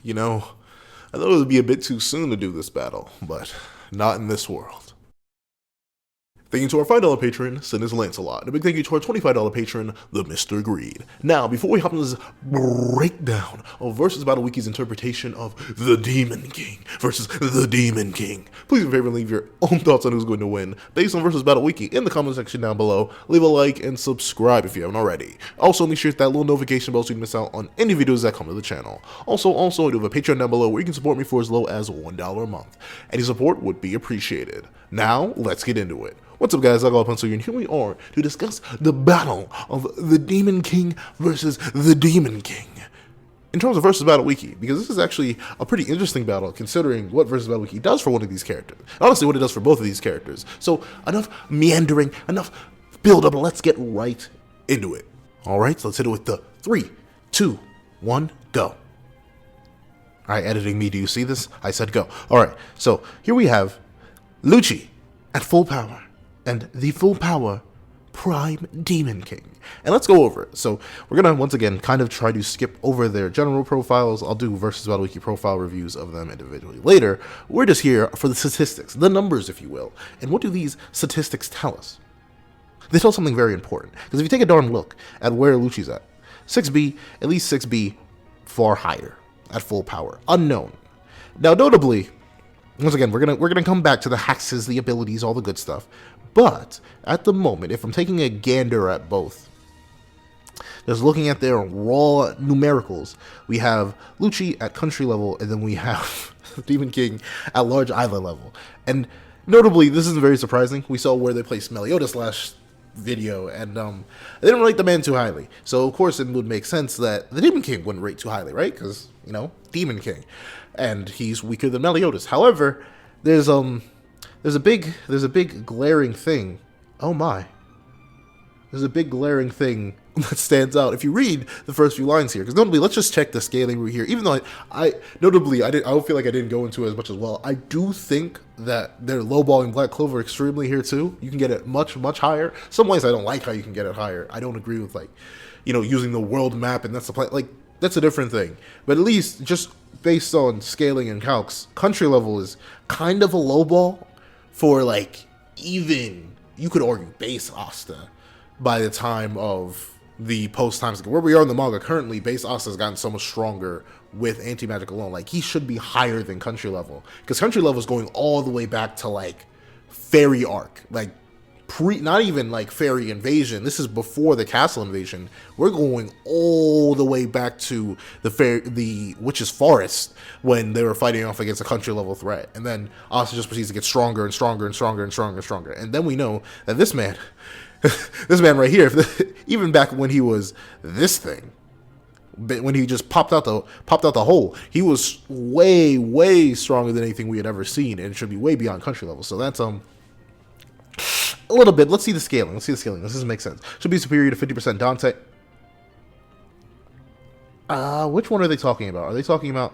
You know, I thought it would be a bit too soon to do this battle, but not in this world. Thank you to our $5 patron, Sinus Lancelot. And a big thank you to our $25 patron, the Mr. Greed. Now, before we hop into this breakdown of versus Battle Wiki's interpretation of the Demon King versus the Demon King, please do me a favor and leave your own thoughts on who's going to win based on versus Battle Wiki in the comment section down below. Leave a like and subscribe if you haven't already. Also, make sure to hit that little notification bell so you don't miss out on any videos that come to the channel. Also, I do have a Patreon down below where you can support me for as low as $1 a month. Any support would be appreciated. Now, let's get into it. What's up, guys? I got Pencil here, and here we are to discuss the battle of the Demon King versus the Demon King. In terms of versus Battle Wiki, because this is actually a pretty interesting battle considering what versus Battle Wiki does for one of these characters. Honestly, what it does for both of these characters. So, enough meandering, enough build up, let's get right into it. Alright, so let's hit it with the 3, 2, 1, go. Alright, editing me, do you see this? I said go. Alright, so here we have Lucci at full power. And the full power Prime Demon King. And let's go over it. So we're going to, once again, kind of try to skip over their general profiles. I'll do versus Battle Wiki profile reviews of them individually later. We're just here for the statistics, the numbers, if you will. And what do these statistics tell us? They tell something very important. Because if you take a darn look at where Lucci's at, 6B, at least 6B, far higher at full power. Unknown. Now, notably, once again, we're gonna come back to the hexes, the abilities, all the good stuff. But at the moment, if I'm taking a gander at both, just looking at their raw numericals, we have Lucci at country level, and then we have Demon King at large island level. And notably, this isn't very surprising. We saw where they placed Meliodas last video, and they didn't rate the man too highly. So of course, it would make sense that the Demon King wouldn't rate too highly, right? Because you know, Demon King, and he's weaker than Meliodas. However, there's a big glaring thing. Oh my. There's a big glaring thing that stands out if you read the first few lines here. Because notably, let's just check the scaling here. Even though I don't feel like I didn't go into it as much as well. I do think that they're lowballing Black Clover extremely here too. You can get it much, much higher. Some ways I don't like how you can get it higher. I don't agree with, like, you know, using the world map and that's the plan. Like, that's a different thing. But at least just based on scaling and calcs, country level is kind of a lowball for, like, even, you could argue, base Asta by the time of the post times. Where we are in the manga currently, base Asta has gotten so much stronger with anti-magic alone. Like, he should be higher than country level. Because country level is going all the way back to, like, fairy arc. Like, not even, like, fairy invasion. This is before the castle invasion. We're going all the way back to the witch's forest when they were fighting off against a country level threat. And then Asta just proceeds to get stronger and stronger and stronger and stronger and stronger. And then we know that this man, this man right here, even back when he was this thing, when he just popped out the hole, he was way, way stronger than anything we had ever seen, and should be way beyond country level. So that's a little bit. Let's see the scaling. This doesn't make sense. Should be superior to 50% Dante. Which one are they talking about? Are they talking about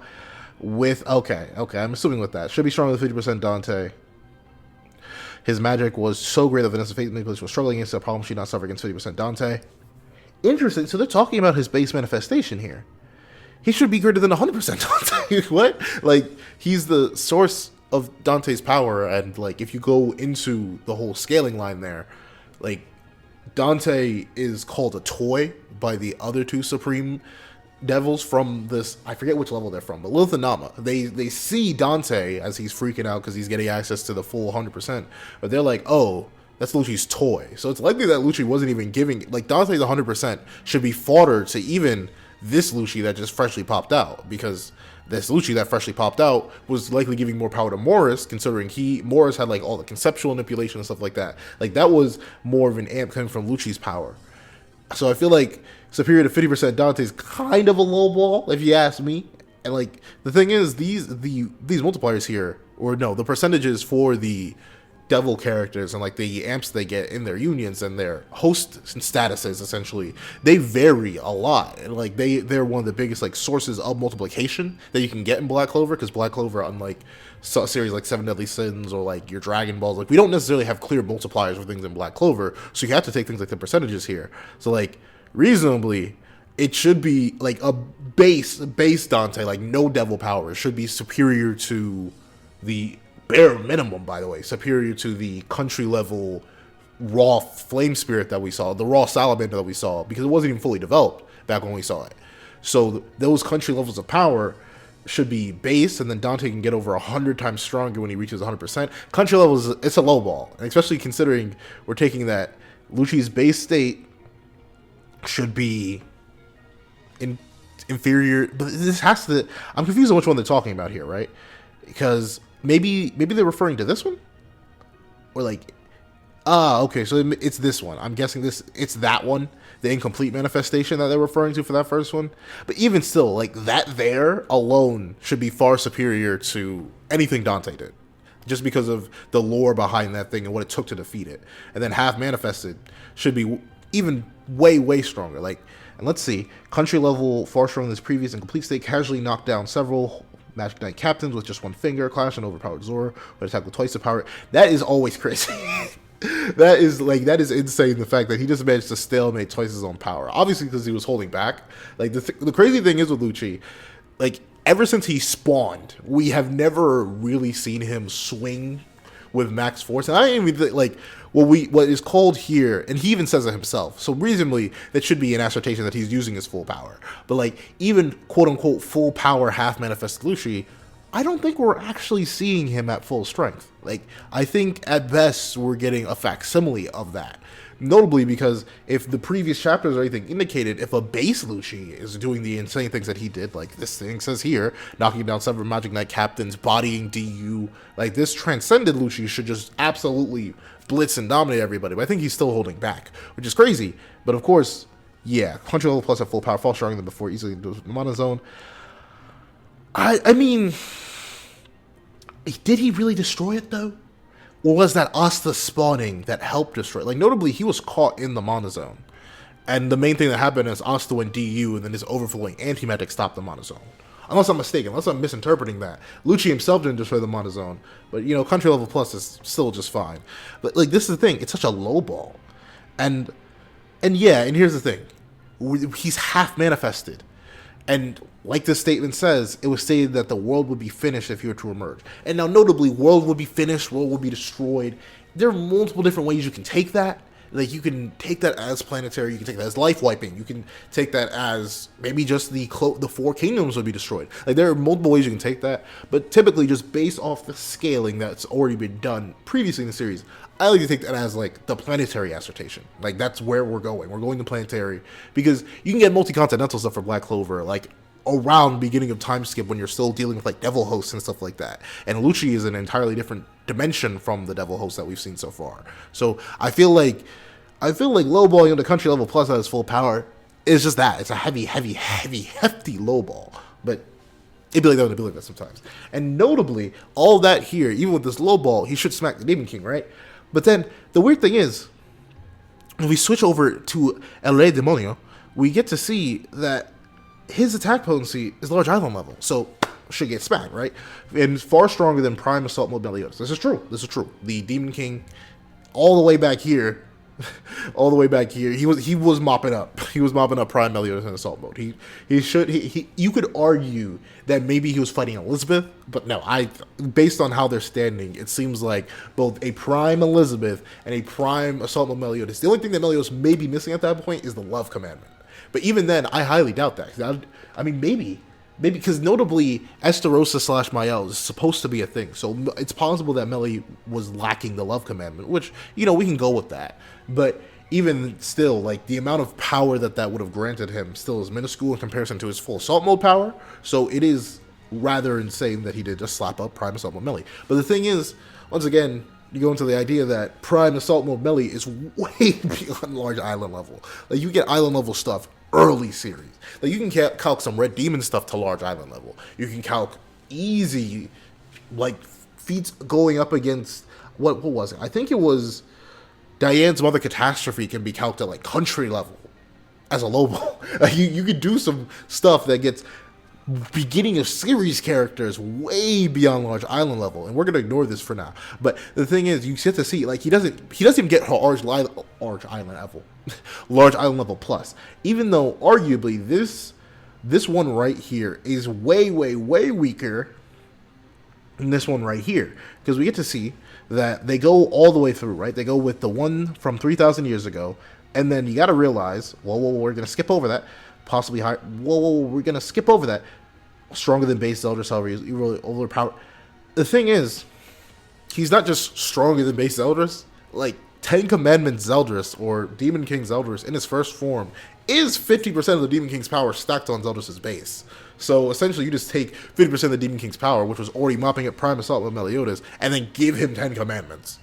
with... Okay, I'm assuming with that. Should be stronger than 50% Dante. His magic was so great that Vanessa Faith manipulation was struggling against a problem she not suffer against 50% Dante. Interesting. So they're talking about his base manifestation here. He should be greater than 100% Dante. What? Like, he's the source of Dante's power, and like, if you go into the whole scaling line there, like, Dante is called a toy by the other two supreme devils from this, I forget which level they're from, but Lilith and Nama, they see Dante as he's freaking out because he's getting access to the full 100%, but they're like, oh, that's Lucci's toy. So it's likely that Lucci wasn't even giving, like, Dante's 100% should be fodder to even this Lucci that just freshly popped out, because this Lucci that freshly popped out was likely giving more power to Morris, considering Morris had, like, all the conceptual manipulation and stuff like that. Like, that was more of an amp coming from Lucci's power. So I feel like superior to 50% Dante is kind of a low ball, if you ask me. And, like, the thing is, these multipliers here, or no, the percentages for the devil characters and, like, the amps they get in their unions and their host statuses, essentially, they vary a lot. And, like, they're one of the biggest, like, sources of multiplication that you can get in Black Clover, because Black Clover, unlike series like Seven Deadly Sins or, like, your Dragon Balls, like, we don't necessarily have clear multipliers for things in Black Clover, so you have to take things like the percentages here. So, like, reasonably, it should be like a base Dante, like no devil power. It should be superior to the bare minimum, by the way, superior to the country level raw flame spirit that we saw, the raw salamander that we saw, because it wasn't even fully developed back when we saw it. So those country levels of power should be base, and then Dante can get over 100 times stronger when he reaches 100%. Country levels, it's a low ball, and especially considering we're taking that Lucci's base state should be inferior, but this has to. I'm confused on which one they're talking about here, right? Because maybe they're referring to this one, or like, okay, so it's this one. I'm guessing it's that one, the incomplete manifestation that they're referring to for that first one. But even still, like that there alone should be far superior to anything Dante did, just because of the lore behind that thing and what it took to defeat it. And then half manifested should be even way stronger. Like, and let's see, country level far stronger than this previous incomplete state, casually knocked down several Magic Knight captains with just one finger, clash and overpowered Zora, would attack with twice the power. That is always crazy. That is insane, the fact that he just managed to stalemate twice his own power. Obviously because he was holding back. Like the crazy thing is with Lucci, like ever since he spawned, we have never really seen him swing with max force. And I didn't even think, like, what is called here, and he even says it himself, so reasonably that should be an assertion that he's using his full power. But like even quote unquote full power half manifest Lucci, I don't think we're actually seeing him at full strength. Like, I think at best we're getting a facsimile of that. Notably because if the previous chapters or anything indicated, if a base Lucci is doing the insane things that he did, like this thing says here, knocking down several Magic Knight captains, bodying DU, like this transcended Lucci should just absolutely blitz and dominate everybody. But I think he's still holding back, which is crazy. But of course, yeah, country level plus at full power, fall stronger than before, easily into the mana zone. I mean, did he really destroy it though? Or was that Asta spawning that helped destroy it? Like, notably, he was caught in the mana zone. And the main thing that happened is Asta went DU, and then his overflowing anti-magic stopped the mana zone. Unless I'm mistaken, unless I'm misinterpreting that. Lucci himself didn't destroy the mana zone. But, you know, country level plus is still just fine. But, like, this is the thing. It's such a low ball. And yeah, and here's the thing. He's half manifested. And like this statement says, it was stated that the world would be finished if he were to emerge. And now, notably, world would be finished, world would be destroyed. There are multiple different ways you can take that. Like, you can take that as planetary, you can take that as life wiping, you can take that as maybe just the 4 kingdoms would be destroyed. Like, there are multiple ways you can take that, but typically just based off the scaling that's already been done previously in the series, I like to take that as like the planetary assertion. Like, that's where we're going. We're going to planetary because you can get multi-continental stuff for Black Clover, like around beginning of time skip when you're still dealing with like devil hosts and stuff like that. And Lucci is an entirely different dimension from the devil hosts that we've seen so far. So I feel like low ball, the country level plus at its full power is just that. It's a hefty low ball. But it'd be like that sometimes. And notably, all that here, even with this low ball, he should smack the Demon King, right? But then the weird thing is, when we switch over to El Rey Demonio, we get to see that his attack potency is large island level, so should get smacked, right? And far stronger than Prime Assault Mode Meliodas. This is true. The Demon King, all the way back here, he was mopping up. He was mopping up Prime Meliodas in Assault Mode. You could argue that maybe he was fighting Elizabeth, but no. Based on how they're standing, it seems like both a Prime Elizabeth and a Prime Assault Mode Meliodas. The only thing that Meliodas may be missing at that point is the Love Commandment. But even then, I highly doubt that. I mean, maybe because notably Estarossa / Mael is supposed to be a thing, so it's possible that Meli was lacking the Love Commandment, which, we can go with that. But even still, like, the amount of power that would have granted him still is minuscule in comparison to his full Assault Mode power, so it is rather insane that he did just slap up Prime Assault Mode Meli. But the thing is, once again, you go into the idea that Prime Assault Mode Meli is way beyond large island level. Like, you get island level stuff early series. Like, you can calc some Red Demon stuff to large island level. You can calc easy, like, feats going up against, what was it? I think it was Diane's Mother Catastrophe can be calced at, like, country level as a low ball. Like, you could do some stuff that gets beginning of series characters way beyond large island level, and we're gonna ignore this for now. But the thing is, you get to see like he doesn't even get large island level, large island level plus. Even though arguably this one right here is way weaker than this one right here, because we get to see that they go all the way through, right? They go with the one from 3,000 years ago, and then you got to realize, whoa, we're gonna skip over that. Possibly high. Whoa, we're gonna skip over that. Stronger than base Zeldris, however, he's really overpowered. The thing is, he's not just stronger than base Zeldris. Like, 10 Commandments Zeldris, or Demon King Zeldris, in his first form, is 50% of the Demon King's power stacked on Zeldris' base. So, essentially, you just take 50% of the Demon King's power, which was already mopping up Prime Assault with Meliodas, and then give him 10 Commandments.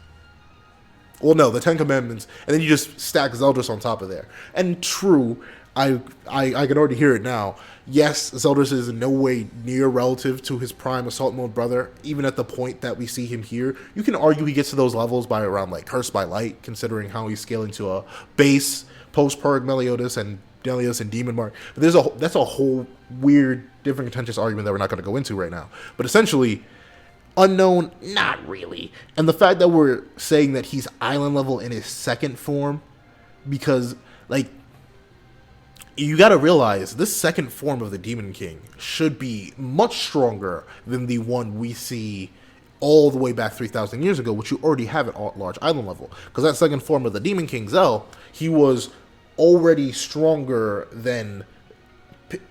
Well, no, the 10 Commandments, and then you just stack Zeldris on top of there. And true, I can already hear it now. Yes, Zeldris is in no way near relative to his prime Assault Mode brother, even at the point that we see him here. You can argue he gets to those levels by around, like, Cursed by Light, considering how he's scaling to a base, post-Purg Meliodas, and Delios and Demon Mark. But that's a whole weird, different contentious argument that we're not going to go into right now. But essentially, unknown, not really. And the fact that we're saying that he's island level in his second form, because, like, you gotta realize this second form of the Demon King should be much stronger than the one we see all the way back 3,000 years ago, which you already have at large island level. Because that second form of the Demon King Zel, he was already stronger than...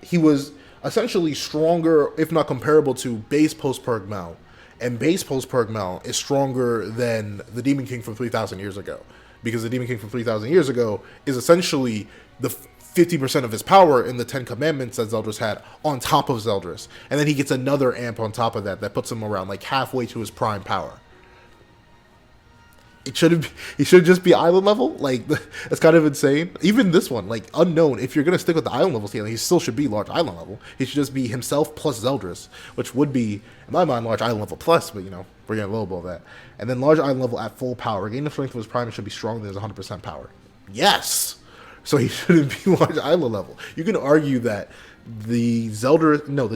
He was essentially stronger, if not comparable to base post-Purg Mel. And base post-Purg Mel is stronger than the Demon King from 3,000 years ago. Because the Demon King from 3,000 years ago is essentially the 50% of his power in the 10 Commandments that Zeldris had on top of Zeldris. And then he gets another amp on top of that puts him around like halfway to his prime power. He should just be island level. Like, that's kind of insane. Even this one, like, unknown, if you're going to stick with the island level scaling, he still should be large island level. He should just be himself plus Zeldris, which would be, in my mind, large island level plus, but, you know, we're getting a little bit of that. And then large island level at full power. Regaining the strength of his prime should be stronger than his 100% power. Yes! So he shouldn't be large island level. You can argue that the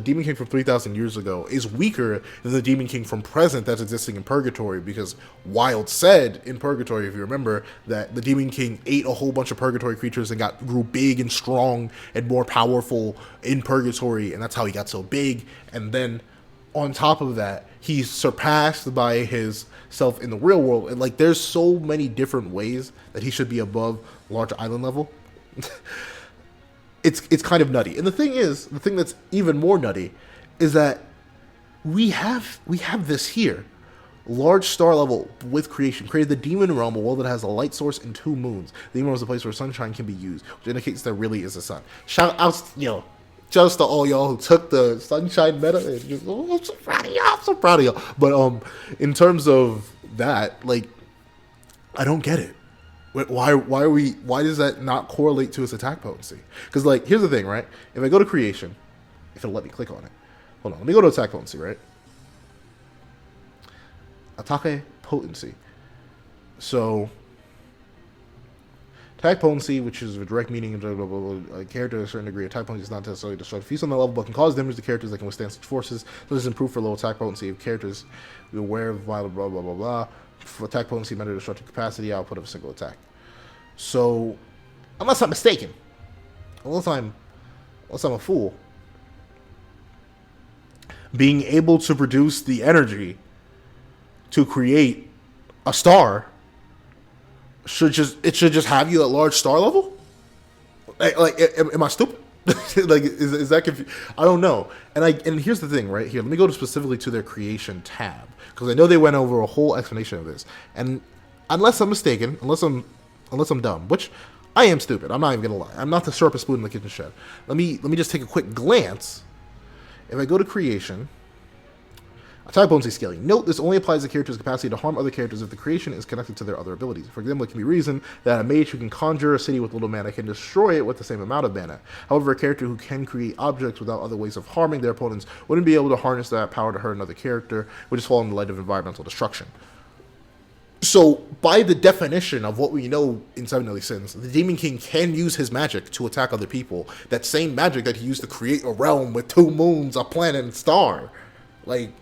Demon King from 3,000 years ago is weaker than the Demon King from present that's existing in Purgatory, because Wild said in Purgatory, if you remember, that the Demon King ate a whole bunch of Purgatory creatures and grew big and strong and more powerful in Purgatory, and that's how he got so big. And then on top of that, he's surpassed by his self in the real world. And like, there's so many different ways that he should be above large island level. It's kind of nutty. And the thing that's even more nutty is that we have this here. Large star level with creation. Created the Demon Realm, a world that has a light source and 2 moons. The Demon Realm is a place where sunshine can be used, which indicates there really is a sun. Shout out, just to all y'all who took the sunshine meta. And just, I'm so proud of y'all. I'm so proud of y'all. But in terms of that, like, I don't get it. Why does that not correlate to his attack potency? Because, like, here's the thing, right? If I go to creation, if it'll let me click on it. Hold on, let me go to attack potency, right? Attack potency. So, attack potency, which is a direct meaning of a character to a certain degree. Attack potency is not necessarily destructive. Feast on that level, but can cause damage to characters that can withstand such forces. So this is improved for low attack potency of characters aware of violent blah blah blah blah. For attack potency, matter destructive capacity, output of a single attack. So, unless I'm mistaken, unless I'm a fool, being able to produce the energy to create a star should just have you at large star level? Like am I stupid? Like, is that confusing? I don't know. And here's the thing, right here. Let me go specifically to their creation tab, because I know they went over a whole explanation of this. And unless I'm mistaken, unless I'm dumb, which I am stupid. I'm not even gonna lie. I'm not the sharpest spoon in the kitchen shed. Let me just take a quick glance. If I go to creation, attack potency scaling. Note, this only applies to characters' capacity to harm other characters if the creation is connected to their other abilities. For example, it can be reasoned that a mage who can conjure a city with little mana can destroy it with the same amount of mana. However, a character who can create objects without other ways of harming their opponents wouldn't be able to harness that power to hurt another character, which is fall in the light of environmental destruction. So, by the definition of what we know in Seven Deadly Sins, the Demon King can use his magic to attack other people. That same magic that he used to create a realm with 2 moons, a planet, and star. Like,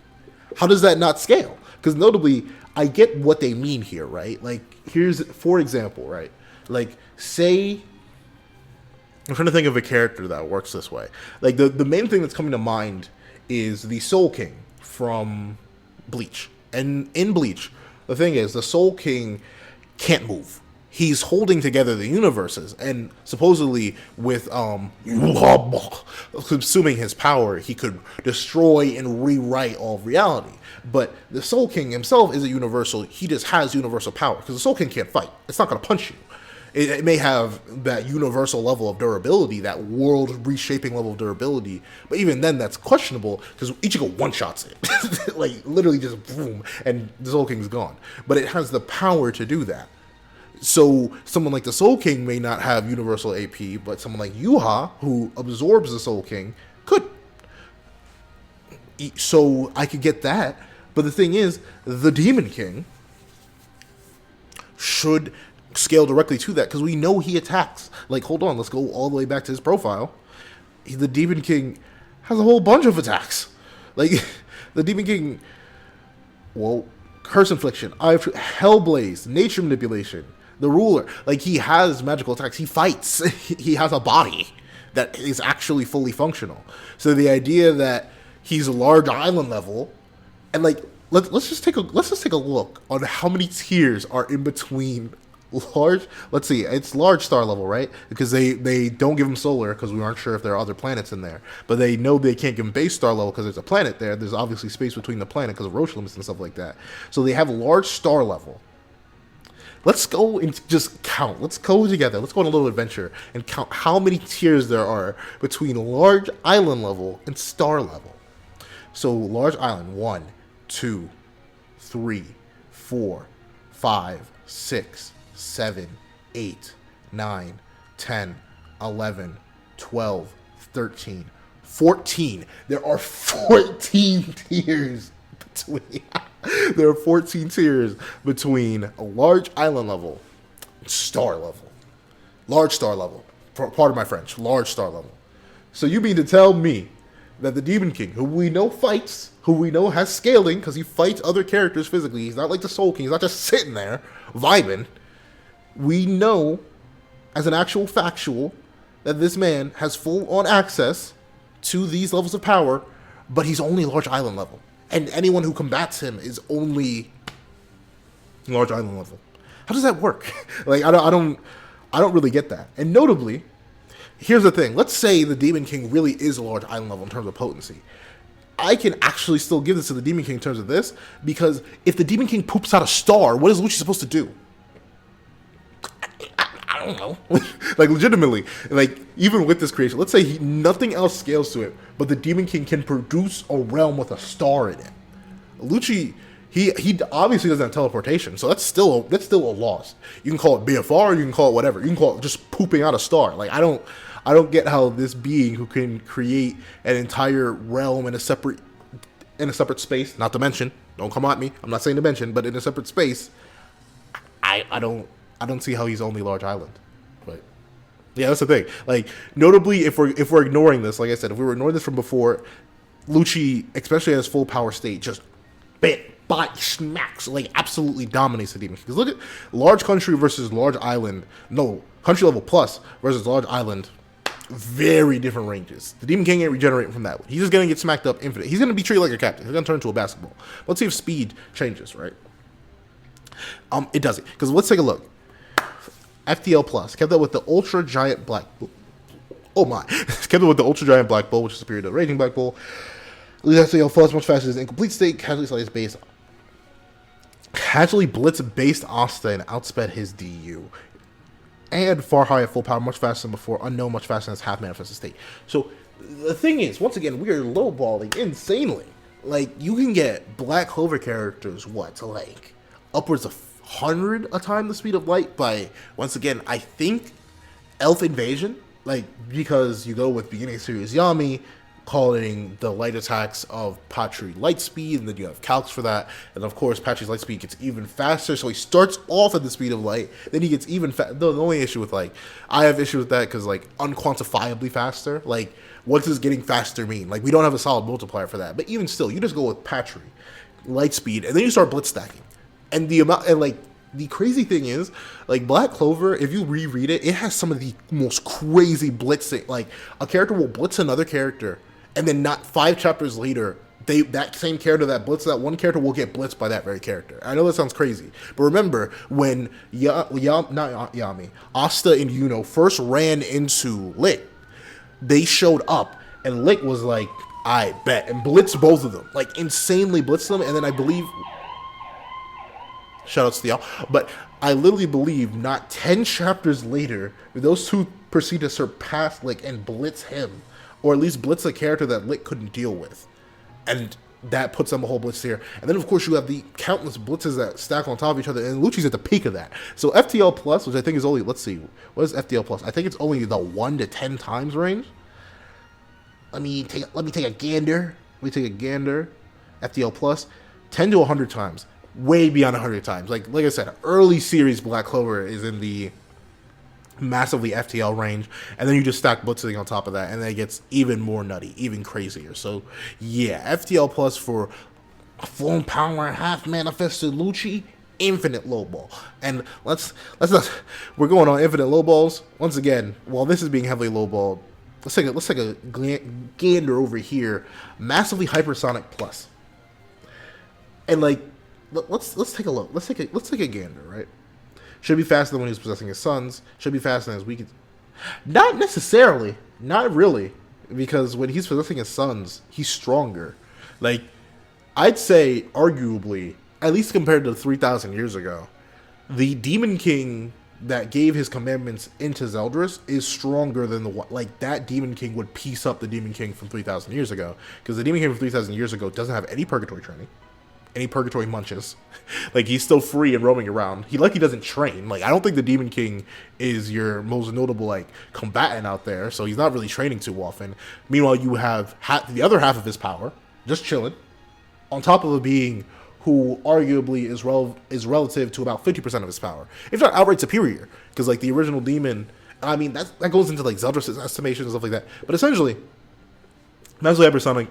how does that not scale? Because notably, I get what they mean here, right? Like, here's, for example, right? Like, say, I'm trying to think of a character that works this way. Like, the main thing that's coming to mind is the Soul King from Bleach. And in Bleach, the thing is, the Soul King can't move. He's holding together the universes, and supposedly with consuming his power, he could destroy and rewrite all of reality. But the Soul King himself isn't universal. He just has universal power, because the Soul King can't fight. It's not going to punch you. It may have that universal level of durability, that world-reshaping level of durability, but even then, that's questionable, because Ichigo one-shots it. Like, literally just boom, and the Soul King's gone. But it has the power to do that. So, someone like the Soul King may not have universal AP, but someone like Yuha, who absorbs the Soul King, could. So, I could get that. But the thing is, the Demon King should scale directly to that, because we know he attacks. Like, hold on, let's go all the way back to his profile. The Demon King has a whole bunch of attacks. Like, the Demon King, well, Curse Infliction, Hellblaze, Nature Manipulation, the Ruler. Like, he has magical attacks. He fights. He has a body that is actually fully functional. So the idea that he's a large island level, and like, let's just take a look on how many tiers are in between large. Let's see, it's large star level, right? Because they don't give him solar, because we aren't sure if there are other planets in there, but they know they can't give him base star level because there's a planet there. There's obviously space between the planet because of Roche limits and stuff like that. So they have large star level. Let's go and just count. Let's go together. Let's go on a little adventure and count how many tiers there are between large island level and star level. So large island, 1, 2, 3, 4, 5, 6, 7, 8, 9, 10, 11, 12, 13, 14. There are 14 tiers between. There are 14 tiers between a large island level, star level, large star level. Pardon my French. Large star level. So you mean to tell me that the Demon King, who we know fights, who we know has scaling because he fights other characters physically, he's not like the Soul King, he's not just sitting there vibing. We know, as an actual factual, that this man has full-on access to these levels of power, but he's only large island level. And anyone who combats him is only large island level. How does that work? Like, I don't really get that. And notably, here's the thing. Let's say the Demon King really is a large island level in terms of potency. I can actually still give this to the Demon King in terms of this, because if the Demon King poops out a star, what is Lucci supposed to do? I don't know. Like, legitimately, like, even with this creation, let's say nothing else scales to it, but the Demon King can produce a realm with a star in it. Lucci, he obviously doesn't have teleportation, so that's still a loss. You can call it BFR, you can call it whatever. You can call it just pooping out a star. Like, I don't get how this being who can create an entire realm in a separate space, not to mention, don't come at me, I'm not saying to mention, but in a separate space, I don't see how he's only large island. But yeah, that's the thing. Like, notably, if we're ignoring this, like I said, if we were ignoring this from before, Lucci, especially at his full power state, just smacks, like, absolutely dominates the Demon King. Because look at large country versus large island. No, country level plus versus large island. Very different ranges. The Demon King ain't regenerating from that one. He's just gonna get smacked up infinite. He's gonna be treated like a captain. He's gonna turn into a basketball. Let's see if speed changes, right? It doesn't. Because let's take a look. FTL Plus kept up with the Ultra Giant Black Bull. Oh my. Kept up with the Ultra Giant Black Bull, which is superior to the Raging Black Bull. FTL Plus much faster than incomplete state. Casually slice base. Casually blitz based Asta and outsped his DU. And far higher full power, much faster than before. Unknown, much faster than his half manifested state. So the thing is, once again, we are lowballing insanely. Like, you can get Black Clover characters, to like upwards of 100 a time the speed of light by, once again, I think Elf Invasion, like, because you go with beginning series Yami, calling the light attacks of Patry Lightspeed, and then you have calcs for that. And of course, Patry's Lightspeed gets even faster, so he starts off at the speed of light, then he gets even faster. The only issue with, like, I have issues with that because, like, unquantifiably faster. Like, what does getting faster mean? Like, we don't have a solid multiplier for that. But even still, you just go with Patry Lightspeed, and then you start blitz stacking. And the amount, and like, the crazy thing is, like, Black Clover, if you reread it, it has some of the most crazy blitzing. Like, a character will blitz another character, and then not 5 chapters later, that same character that blitzed that one character will get blitzed by that very character. I know that sounds crazy, but remember when not Yami, Asta and Yuno first ran into Lick, they showed up, and Lick was like, I bet, and blitzed both of them, like, insanely blitzed them, and then I believe, shoutouts to y'all, but I literally believe not 10 chapters later, those two proceed to surpass Lick and blitz him, or at least blitz a character that Lick couldn't deal with. And that puts them a whole blitz here. And then, of course, you have the countless blitzes that stack on top of each other, and Lucci's at the peak of that. So FTL Plus, which I think is only, let's see, what is FTL Plus? I think it's only the 1 to 10 times range. Let me take a gander. FTL Plus, 10 to 100 times. Way beyond 100 times. Like I said, early series Black Clover is in the massively FTL range, and then you just stack blitzing on top of that, and then it gets even more nutty, even crazier. So yeah, FTL Plus for a full power half manifested Lucci, infinite low ball. And let's not, we're going on infinite low balls once again. While this is being heavily low balled, let's take a gander over here. Massively hypersonic plus, and like let's take a look. Let's take a gander, right? Should be faster than when he's possessing his sons. Should be faster than his weak. Not necessarily. Not really. Because when he's possessing his sons, he's stronger. Like, I'd say, arguably, at least compared to 3,000 years ago, the Demon King that gave his commandments into Zeldris is stronger than the... Like, that Demon King would piece up the Demon King from 3,000 years ago. Because the Demon King from 3,000 years ago doesn't have any purgatory training. Any purgatory munches. Like, he's still free and roaming around. He doesn't train. Like, I don't think the Demon King is your most notable, like, combatant out there, so he's not really training too often. Meanwhile, you have the other half of his power just chilling, on top of a being who arguably is relative to about 50% of his power, if not outright superior. Because, like, the original demon, I mean, that goes into, like, Zeldris' estimation and stuff like that. But essentially, massively hypersonic,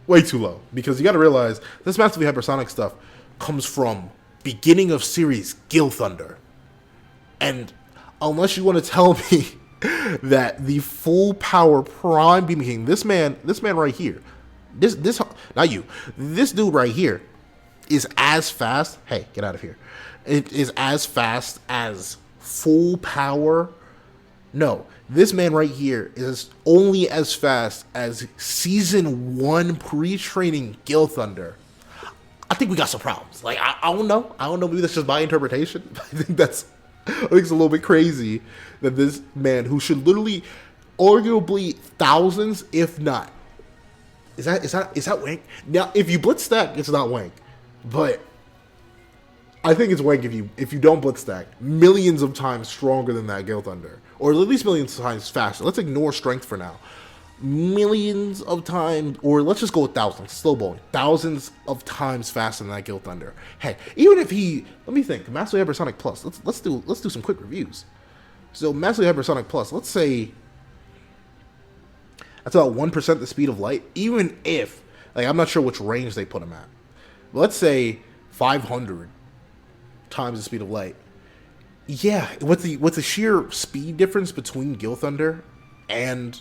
way too low, because you got to realize this massively hypersonic stuff comes from beginning of series Gil Thunder, and unless you want to tell me that the full power Prime Demon King, this man right here, this dude right here is as fast. Hey, get out of here! It is as fast as full power. No. This man right here is only as fast as Season 1 pre-training Gil Thunder. I think we got some problems. Like, I don't know. Maybe that's just my interpretation. I think it's a little bit crazy that this man, who should literally, arguably thousands, if not. Is that wank? Now, if you blitz stack, it's not wank. But I think it's wank if you don't blitz stack. Millions of times stronger than that Gil Thunder. Or at least millions of times faster. Let's ignore strength for now. Millions of times, or let's just go with thousands, slow bowling. Thousands of times faster than that Gil Thunder. Hey, even if let me think, Massively Hypersonic Plus. Let's do some quick reviews. So Massively Hypersonic Plus, let's say that's about 1% the speed of light. Even if, like, I'm not sure which range they put him at. But let's say 500 times the speed of light. Yeah, with the sheer speed difference between Gil Thunder and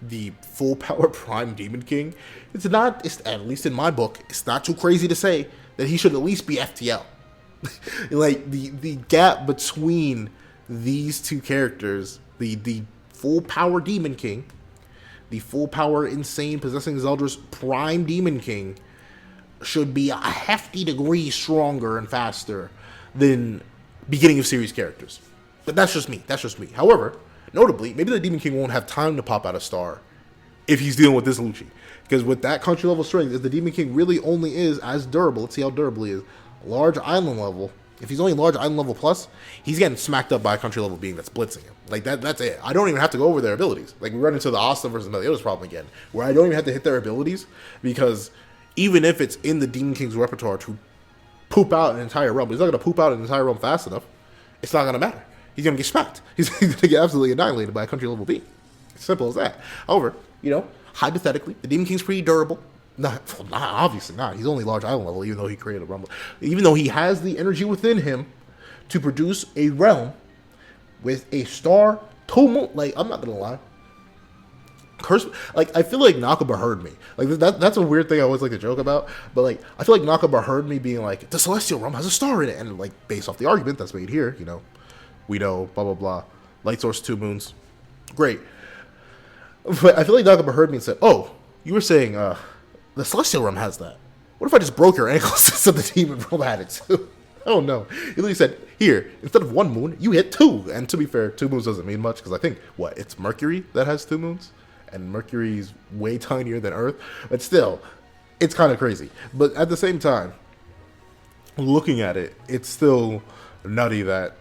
the full power Prime Demon King, it's at least in my book, it's not too crazy to say that he should at least be FTL. Like, the gap between these two characters, the full power Demon King, the full power insane possessing Zeldris Prime Demon King, should be a hefty degree stronger and faster than beginning of series characters. But that's just me. However, notably, maybe the Demon King won't have time to pop out a star if he's dealing with this Lucci. Because with that country level strength, if the Demon King really only is as durable, let's see how durable he is, large island level, If he's only large island level plus, he's getting smacked up by a country level being that's blitzing him. Like that's it. I don't even have to go over their abilities. Like we run into the Asta versus Meliodas problem again, where I don't even have to hit their abilities because even if it's in the Demon King's repertoire to poop out an entire realm, he's not gonna poop out an entire realm fast enough. It's not gonna matter. He's gonna get smacked. He's gonna get absolutely annihilated by a country level being. Simple as that. However, hypothetically, the Demon King's pretty durable. Obviously not. He's only large island level, even though he created a rumble. Even though he has the energy within him to produce a realm with a star, two like, I'm not gonna lie. I feel like Nakaba heard me. Like, that's a weird thing I always like to joke about. But, like, I feel like Nakaba heard me being like, the Celestial Realm has a star in it. And, like, based off the argument that's made here, we know, blah, blah, blah. Light source, 2 moons. Great. But I feel like Nakaba heard me and said, oh, you were saying, the Celestial Realm has that. What if I just broke your ankles so the Demon Realm had it too? Oh no. He literally said, here, instead of 1 moon, you hit 2. And to be fair, 2 moons doesn't mean much because I think, it's Mercury that has 2 moons? And Mercury's way tinier than Earth. But still, it's kind of crazy. But at the same time, looking at it, it's still nutty that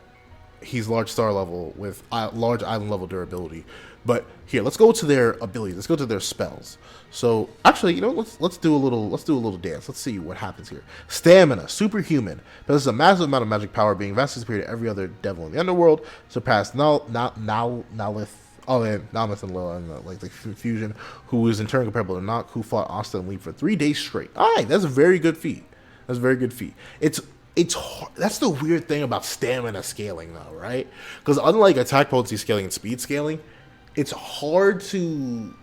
he's large star level with large island level durability. But here, let's go to their abilities. Let's go to their spells. So actually, let's do a little dance. Let's see what happens here. Stamina, superhuman. Possesses a massive amount of magic power, being vastly superior to every other devil in the underworld. Surpassed Nalith. Oh, and Nalith and Lila and the fusion, who is in turn comparable to Nock, who fought Asta and Lee for 3 days straight. All right, that's a very good feat. That's a very good feat. It's hard. That's the weird thing about stamina scaling, though, right? Because unlike attack potency scaling and speed scaling, it's hard to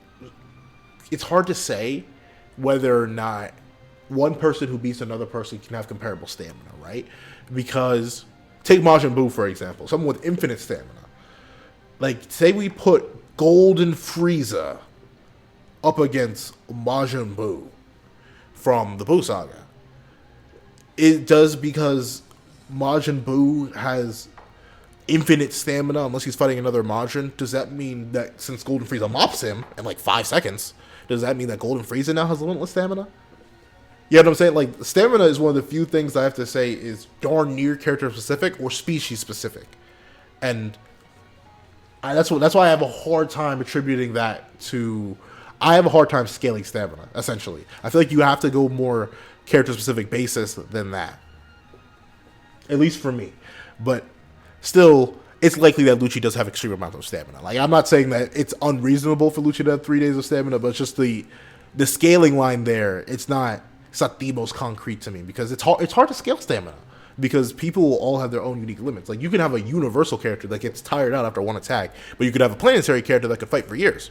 say whether or not one person who beats another person can have comparable stamina, right? Because take Majin Buu, for example, someone with infinite stamina. Like, say we put Golden Frieza up against Majin Buu from the Buu Saga. It does because Majin Buu has infinite stamina unless he's fighting another Majin. Does that mean that since Golden Frieza mops him in like 5 seconds, does that mean that Golden Frieza now has limitless stamina? You know what I'm saying? Like, stamina is one of the few things I have to say is darn near character specific or species specific. And that's why I have a hard time attributing that to... I have a hard time scaling stamina, essentially. I feel like you have to go more character-specific basis than that. At least for me. But still, it's likely that Lucci does have extreme amounts of stamina. Like, I'm not saying that it's unreasonable for Lucci to have 3 days of stamina, but it's just the scaling line there, it's not the most concrete to me. Because it's hard to scale stamina. Because people will all have their own unique limits. Like, you can have a universal character that gets tired out after one attack, but you could have a planetary character that could fight for years.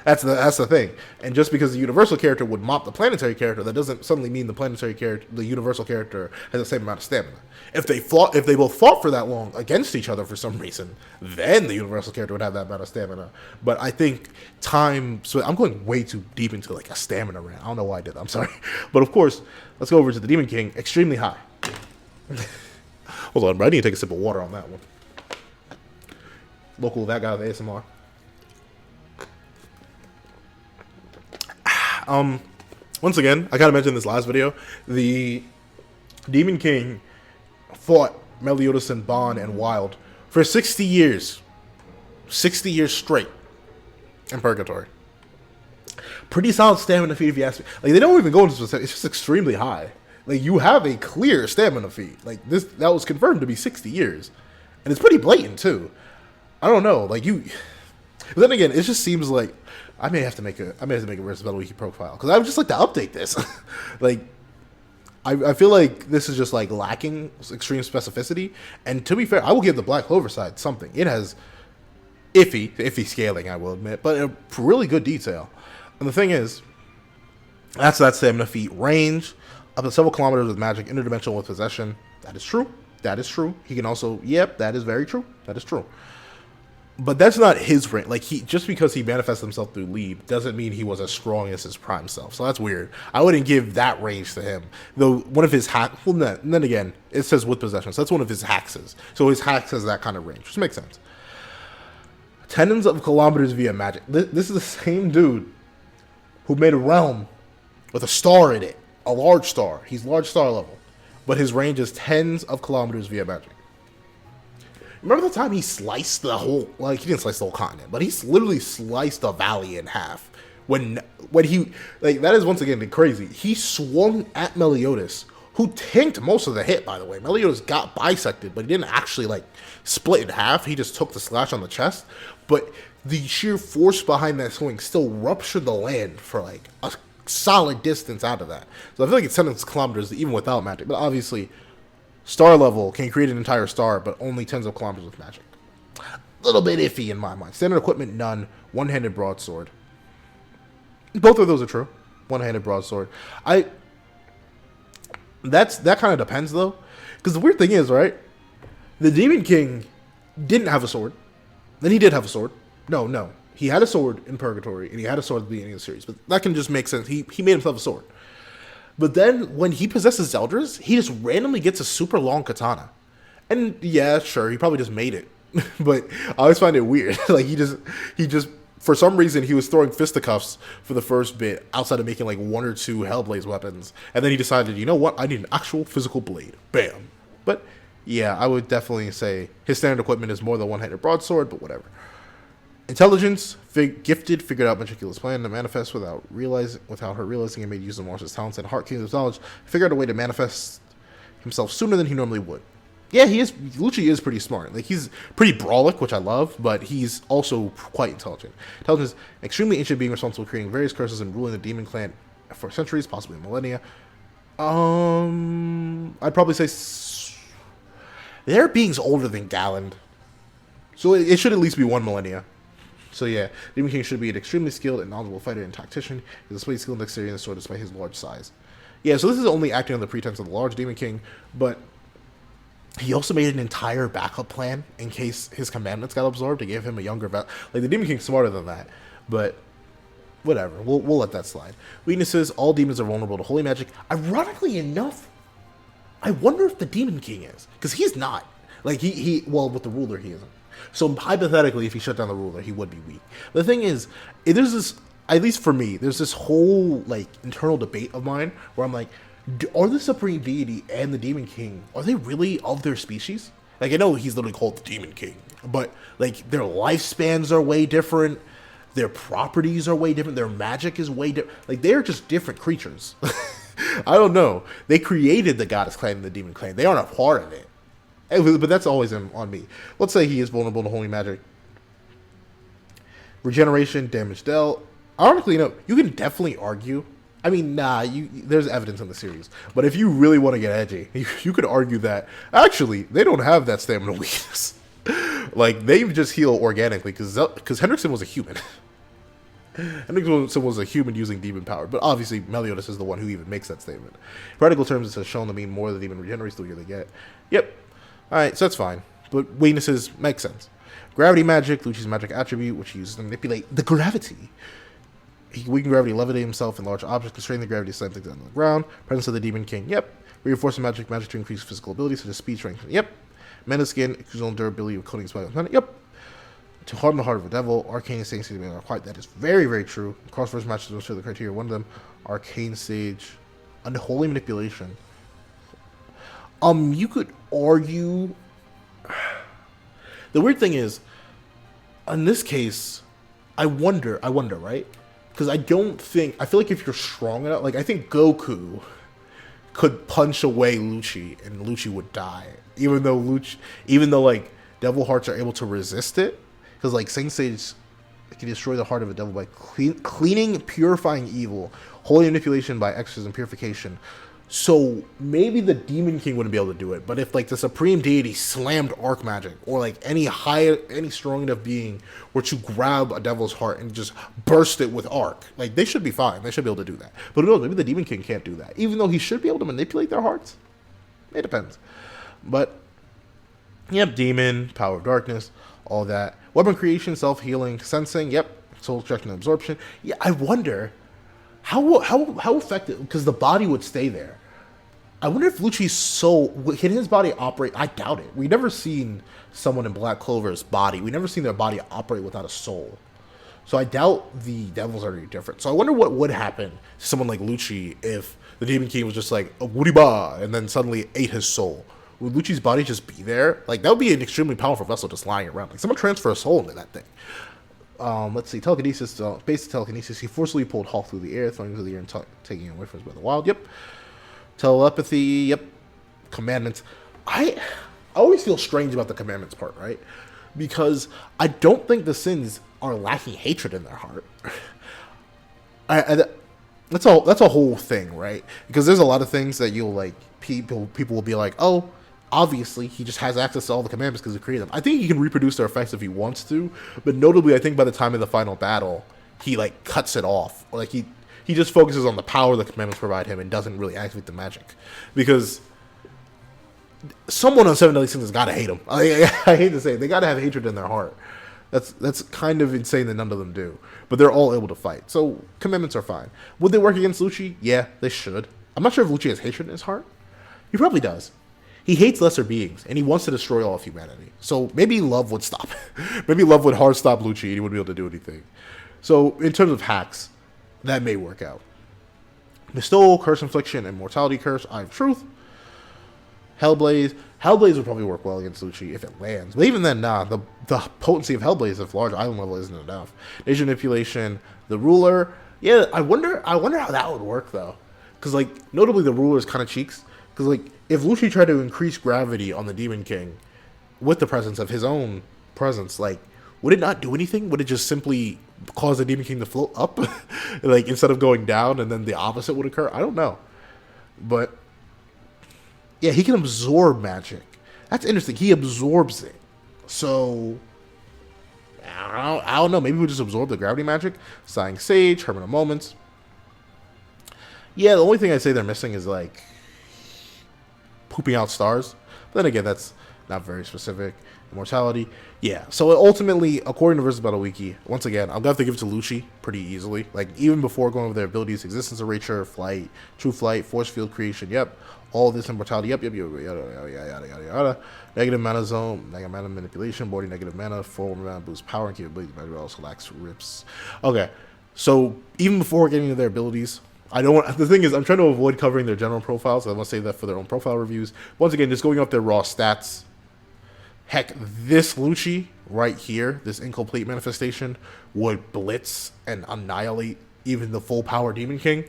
That's the thing. And just because the universal character would mop the planetary character, that doesn't suddenly mean the universal character has the same amount of stamina. If they both fought for that long against each other for some reason, then the universal character would have that amount of stamina. But I think so I'm going way too deep into like a stamina rant. I don't know why I did that. I'm sorry. But of course, let's go over to the Demon King. Extremely high. Hold on, bro. I need to take a sip of water on that one. Local that guy with ASMR. Once again, I kind of mentioned this last video. The Demon King fought Meliodas and Bond and Wild for 60 years. 60 years straight in Purgatory. Pretty solid stamina feat if you ask me. Like, they don't even go into specific. It's just extremely high. Like, you have a clear stamina feat. Like, that was confirmed to be 60 years. And it's pretty blatant, too. I don't know. Like, But then again, it just seems like I may have to make a versus Battle Wiki profile because I would just like to update this. Like, I feel like this is just like lacking extreme specificity. And to be fair, I will give the Black Clover side something. It has iffy scaling, I will admit, but a really good detail. And the thing is, that's that stamina feat. Range up to several kilometers with magic, interdimensional with possession. That is true. That is true. He can also, that is very true. That is true. But that's not his range. Like, just because he manifests himself through Leap doesn't mean he was as strong as his prime self. So that's weird. I wouldn't give that range to him. Though one of his hacks, and then again, it says with possession. So that's one of his haxes. So his hax has that kind of range, which makes sense. Tens of kilometers via magic. This is the same dude who made a realm with a star in it. A large star. He's large star level. but his range is tens of kilometers via magic. Remember the time he sliced the whole, like, he didn't slice the whole continent, but he literally sliced the valley in half. When he, like, that is once again crazy. He swung at Meliodas, who tanked most of the hit, by the way. Meliodas got bisected, but he didn't actually, like, split in half. He just took the slash on the chest. But the sheer force behind that swing still ruptured the land for, like, a solid distance out of that. So I feel like it's 10 kilometers even without magic. But obviously, star level can create an entire star, but only tens of kilometers with magic. A little bit iffy in my mind. Standard equipment, none. One-handed broadsword. Both of those are true. One-handed broadsword. That kind of depends, though. Because the weird thing is, right? The Demon King didn't have a sword. Then he did have a sword. No. He had a sword in Purgatory, and he had a sword at the beginning of the series. But that can just make sense. He made himself a sword. But then, when he possesses Zeldris, he just randomly gets a super long katana. And, yeah, sure, he probably just made it. But I always find it weird. Like, he just, for some reason, he was throwing fisticuffs for the first bit, outside of making, like, 1 or 2 Hellblaze weapons. And then he decided, you know what, I need an actual physical blade. Bam. But, yeah, I would definitely say his standard equipment is more than one-handed broadsword, but whatever. Intelligence, gifted, figured out meticulous plan to manifest without her realizing, and made use of Mars's talents and Heart Kingdom's knowledge, figured out a way to manifest himself sooner than he normally would. Yeah, Lucci is pretty smart. Like, he's pretty brawlic, which I love, but he's also quite intelligent. Intelligence, extremely ancient being responsible for creating various curses and ruling the demon clan for centuries, possibly millennia. I'd probably say they're beings older than Galland, so it should at least be 1 millennia. So yeah, Demon King should be an extremely skilled and knowledgeable fighter and tactician. He displays skill and dexterity in the sword despite his large size. Yeah, so this is only acting on the pretense of the large Demon King, but he also made an entire backup plan in case his commandments got absorbed to give him a younger like, the Demon King's smarter than that, but whatever, we'll let that slide. Weaknesses, all demons are vulnerable to holy magic. Ironically enough, I wonder if the Demon King is, because he's not. Like, well, with the ruler, he isn't. So, hypothetically, if he shut down the ruler, he would be weak. The thing is, there's this, at least for me, there's this whole, like, internal debate of mine where I'm like, are the Supreme Deity and the Demon King, are they really of their species? Like, I know he's literally called the Demon King, but, like, their lifespans are way different, their properties are way different, their magic is way different. Like, they're just different creatures. I don't know. They created the Goddess Clan and the Demon Clan. They aren't a part of it. But that's always on me. Let's say he is vulnerable to holy magic. Regeneration, damage dealt. Ironically, you can definitely argue. I mean, there's evidence in the series. But if you really want to get edgy, you could argue that, actually, they don't have that stamina weakness. Like, they just heal organically, because Hendrickson was a human. Hendrickson was a human using demon power. But obviously, Meliodas is the one who even makes that statement. In practical terms, it says shown to mean more the demon regenerates the weaker they get. Yep. Alright, so that's fine. But weaknesses make sense. Gravity magic, Lucci's magic attribute, which he uses to manipulate the gravity. He can weaken gravity, levitate himself in large objects, constrain the gravity, slam things down on the ground. Presence of the Demon King, yep. Reinforcing magic to increase physical ability, such as speed, strength, yep. Mana skin, occasional durability with coating spell, yep. To harden the heart of a devil, arcane sage, that is very, very true. Cross-verse matches will show the criteria. One of them, arcane sage, unholy manipulation. You could argue. The weird thing is, in this case, I wonder, right? Because I feel like if you're strong enough, like, I think Goku could punch away Lucci and Lucci would die. Even though like, devil hearts are able to resist it. Because, like, Saint Sage can destroy the heart of a devil by cleaning, purifying evil, holy manipulation by exorcism, purification. So maybe the Demon King wouldn't be able to do it, but if, like, the Supreme Deity slammed Arc Magic, or, like, any strong enough being were to grab a devil's heart and just burst it with Arc, like, they should be fine. They should be able to do that. But who knows, maybe the Demon King can't do that, even though he should be able to manipulate their hearts. It depends. But, yep, Demon, Power of Darkness, all that. Weapon creation, self-healing, sensing, yep, soul extraction and absorption. Yeah, I wonder how effective, because the body would stay there. I wonder if Lucci's soul, can his body operate? I doubt it. We've never seen someone in Black Clover's body. We've never seen their body operate without a soul. So I doubt the Devils are any different. So I wonder what would happen to someone like Lucci if the Demon King was just like a woody ba and then suddenly ate his soul. Would Lucci's body just be there? Like, that would be an extremely powerful vessel just lying around. Like, someone transfer a soul into that thing. Let's see. Telekinesis. Basic telekinesis. He forcibly pulled Hawk through the air, throwing him through the air and taking him away from his brother Wild. Yep. Telepathy. Yep. Commandments. I always feel strange about the commandments part, right? Because I don't think the Sins are lacking hatred in their heart. That's a whole thing, right? Because there's a lot of things that you'll like. People will be like, oh, obviously he just has access to all the commandments because he created them. I think he can reproduce their effects if he wants to, but notably, I think by the time of the final battle, he like cuts it off. Like he just focuses on the power the commandments provide him and doesn't really activate the magic, because someone on Seven Deadly Sins has got to hate him. I hate to say it, they got to have hatred in their heart. That's kind of insane that none of them do, but they're all able to fight. So commandments are fine. Would they work against Lucci? Yeah, they should. I'm not sure if Lucci has hatred in his heart. He probably does. He hates lesser beings, and he wants to destroy all of humanity. So maybe love would stop. Maybe love would hard stop Lucci, and he wouldn't be able to do anything. So in terms of hacks, that may work out. Bestow, Curse Infliction, and Mortality Curse, Eye of Truth. Hellblaze. Hellblaze would probably work well against Lucci if it lands. But even then, nah. The potency of Hellblaze at large island level isn't enough. Nation Manipulation. The Ruler. Yeah, I wonder how that would work, though. Because, like, notably the Ruler is kind of cheeks. Because, like, if Lucci tried to increase gravity on the Demon King with the presence of his own presence, like, would it not do anything? Would it just simply cause the Demon King to float up? Like, instead of going down, and then the opposite would occur? I don't know. But, yeah, he can absorb magic. That's interesting. He absorbs it. So, I don't know. Maybe we'll just absorb the gravity magic. Sighing Sage, Hermit of Moments. Yeah, the only thing I'd say they're missing is, like, pooping out stars. But then again, that's not very specific. Immortality. Yeah. So ultimately, according to Versus Battle Wiki, once again, I'm going to have to give it to Lucci pretty easily. Like, even before going over their abilities, Existence Erasure, Flight, True Flight, Force Field Creation, yep. All this immortality, yada, yada. Negative mana zone, negative mana manipulation, boarding negative mana, forward mana boost power and capability, but also lacks rips. Okay. So even before getting to their abilities, the thing is, I'm trying to avoid covering their general profiles. I want to save that for their own profile reviews. Once again, just going off their raw stats. Heck, this Lucci right here, this incomplete manifestation, would blitz and annihilate even the full power Demon King,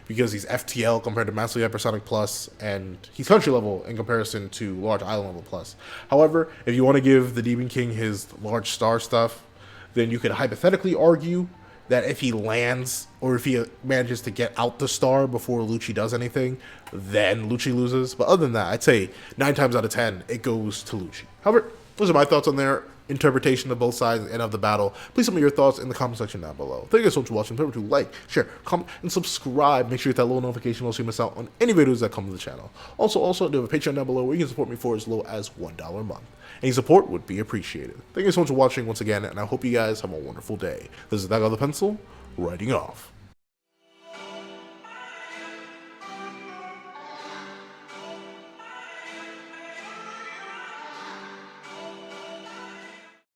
because he's FTL compared to Massively Hypersonic Plus, and he's country level in comparison to large island level plus. However, if you want to give the Demon King his large star stuff, then you could hypothetically argue that if he lands, or if he manages to get out the star before Lucci does anything, then Lucci loses. But other than that, I'd say 9 times out of 10, it goes to Lucci. However, those are my thoughts on their interpretation of both sides and of the battle. Please tell me your thoughts in the comment section down below. Thank you guys so much for watching. Remember to like, share, comment, and subscribe. Make sure you hit that little notification bell so you miss out on any videos that come to the channel. Also, do have a Patreon down below where you can support me for as low as $1 a month. Any support would be appreciated. Thank you so much for watching once again, and I hope you guys have a wonderful day. This is That Guy with the Pencil, writing off.